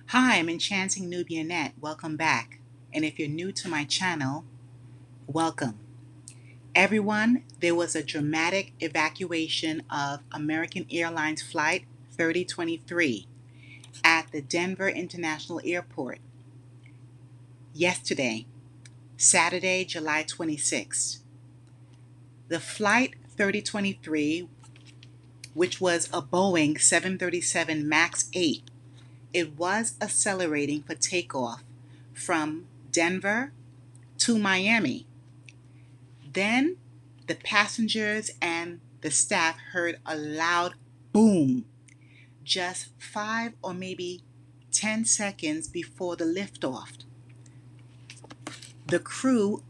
Hi, I'm Enchanting Nubianette. Welcome back. And if you're new to my channel, welcome. Everyone, there was a dramatic evacuation of American Airlines Flight 3023 at the Denver International Airport yesterday, Saturday, July 26th. The Flight 3023, which was a Boeing 737 MAX 8, it was accelerating for takeoff from Denver to Miami. Then the passengers and the staff heard a loud boom just 5 or maybe 10 seconds before the liftoff. The crew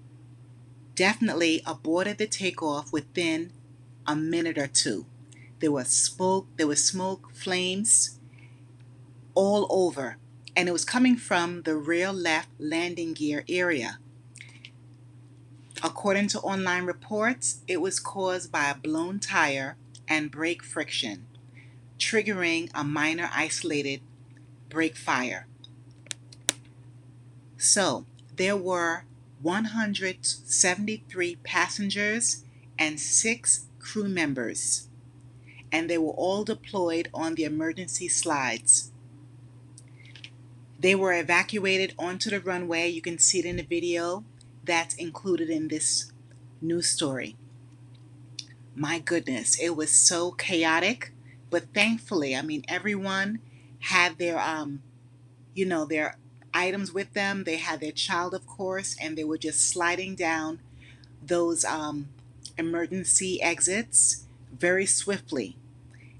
definitely aborted the takeoff within a minute or two. There was smoke, flames all over, and it was coming from the rear left landing gear area. According to online reports, it was caused by a blown tire and brake friction, triggering a minor isolated brake fire. So, there were 173 passengers and 6 crew members, and they were all deployed on the emergency slides. They were evacuated onto the runway. You can see it in the video that's included in this news story. My goodness, it was so chaotic, but thankfully, everyone had their items with them. They had their child, of course, and they were just sliding down those emergency exits very swiftly,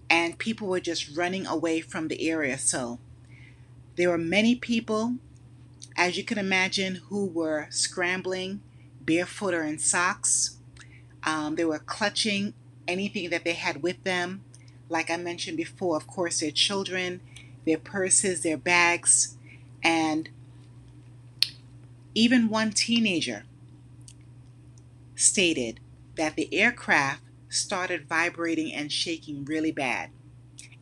and people were just running away from the area. So there were many people, as you can imagine, who were scrambling barefoot or in socks. They were clutching anything that they had with them. Like I mentioned before, of course, their children, their purses, their bags, and even one teenager stated that the aircraft started vibrating and shaking really bad,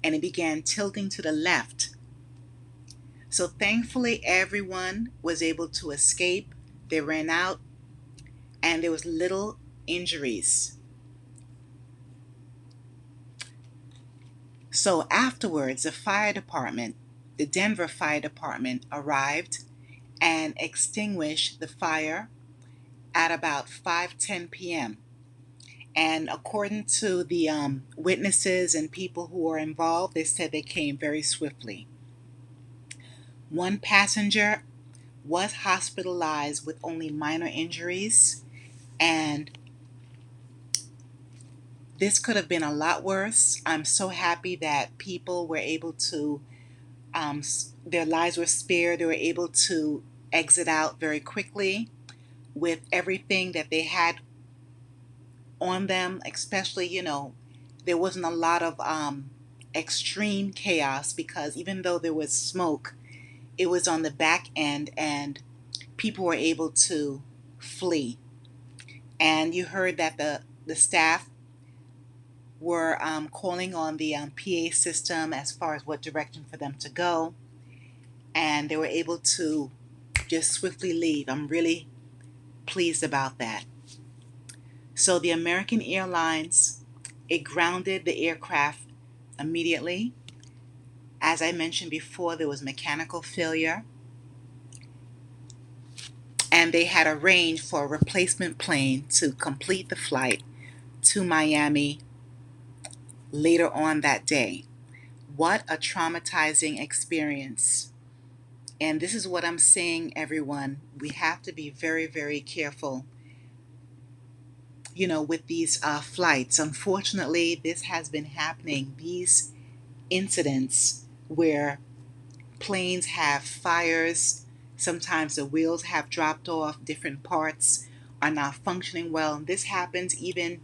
and it began tilting to the left. So thankfully, everyone was able to escape. They ran out, and there was little injuries. So afterwards, the Denver Fire Department arrived and extinguished the fire at about 5:10 p.m. And according to the witnesses and people who were involved, they said they came very swiftly. One passenger was hospitalized with only minor injuries, and this could have been a lot worse. I'm so happy that people were able to, their lives were spared. They were able to exit out very quickly with everything that they had on them, especially, there wasn't a lot of extreme chaos because even though there was smoke, it was on the back end and people were able to flee. And you heard that the staff were calling on the PA system as far as what direction for them to go, and they were able to just swiftly leave. I'm really pleased about that. So the American Airlines, it grounded the aircraft immediately. As I mentioned before, there was mechanical failure, and they had arranged for a replacement plane to complete the flight to Miami later on that day. What a traumatizing experience. And this is what I'm saying, everyone. We have to be very, very careful, with these flights. Unfortunately, this has been happening. These incidents where planes have fires, sometimes the wheels have dropped off, different parts are not functioning well. And this happens even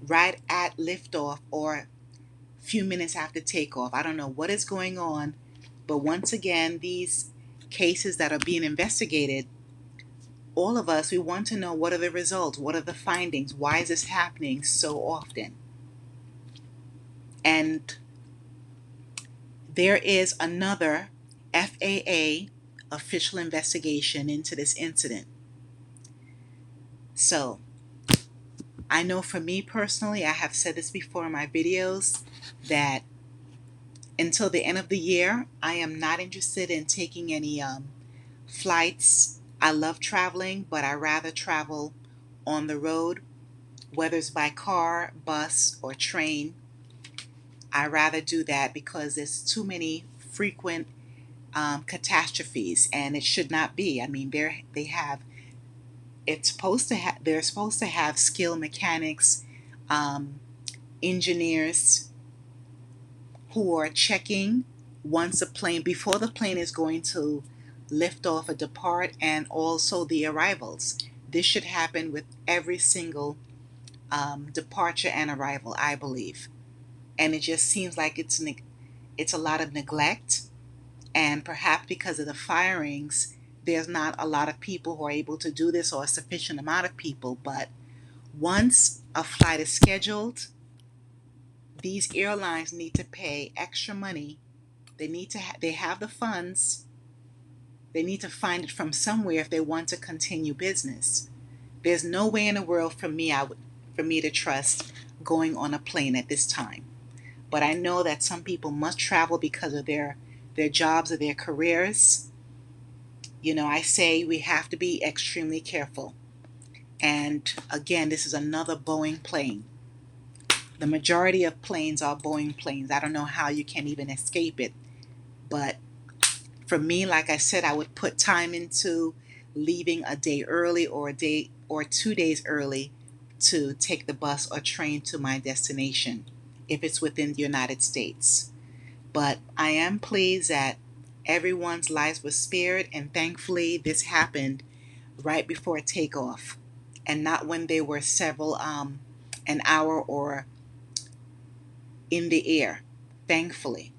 right at liftoff or a few minutes after takeoff. I don't know what is going on, but once again, these cases that are being investigated, all of us, we want to know what are the results, what are the findings, why is this happening so often? And there is another FAA official investigation into this incident. So, I know for me personally, I have said this before in my videos, that until the end of the year, I am not interested in taking any flights. I love traveling, but I rather travel on the road, whether it's by car, bus, or train. I rather do that because there's too many frequent catastrophes, and it should not be. I mean, they have it's supposed to have they're supposed to have skilled mechanics, um, engineers who are checking once a plane before the plane is going to lift off or depart, and also the arrivals. This should happen with every single departure and arrival, I believe. And it just seems like it's a lot of neglect, and perhaps because of the firings, there's not a lot of people who are able to do this, or a sufficient amount of people. But once a flight is scheduled, these airlines need to pay extra money. They have the funds. They need to find it from somewhere if they want to continue business. There's no way in the world for me to trust going on a plane at this time. But I know that some people must travel because of their jobs or their careers. I say we have to be extremely careful. And again, this is another Boeing plane. The majority of planes are Boeing planes. I don't know how you can even escape it. But for me, like I said, I would put time into leaving a day early, or a day or 2 days early, to take the bus or train to my destination if it's within the United States. But I am pleased that everyone's lives were spared, and thankfully this happened right before takeoff, and not when they were several an hour or in the air, thankfully.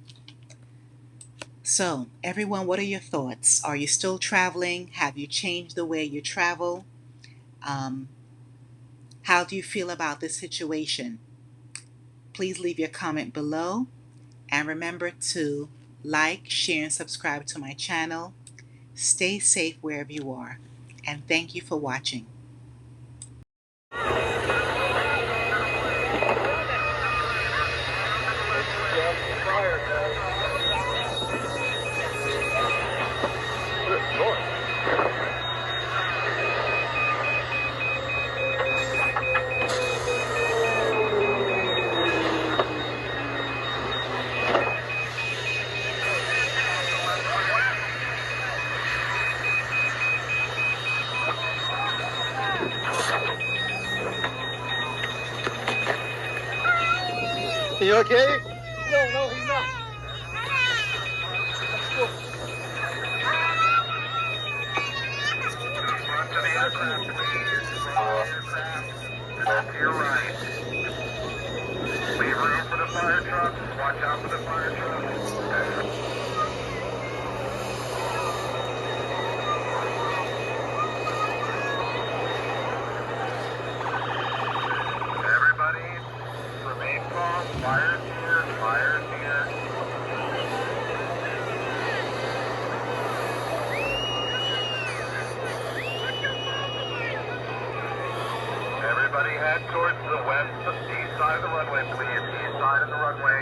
So, everyone, what are your thoughts? Are you still traveling? Have you changed the way you travel? Um, how do you feel about this situation? Please leave your comment below, and remember to like, share, and subscribe to my channel. Stay safe wherever you are, and thank you for watching. You okay? No, he's not. To the aircraft, to your right. Leave room for the fire trucks. Watch out for the fire trucks. Everybody, remain calm. Fire's here. Fire's here. Everybody head towards the east side of the runway, please. East side of the runway.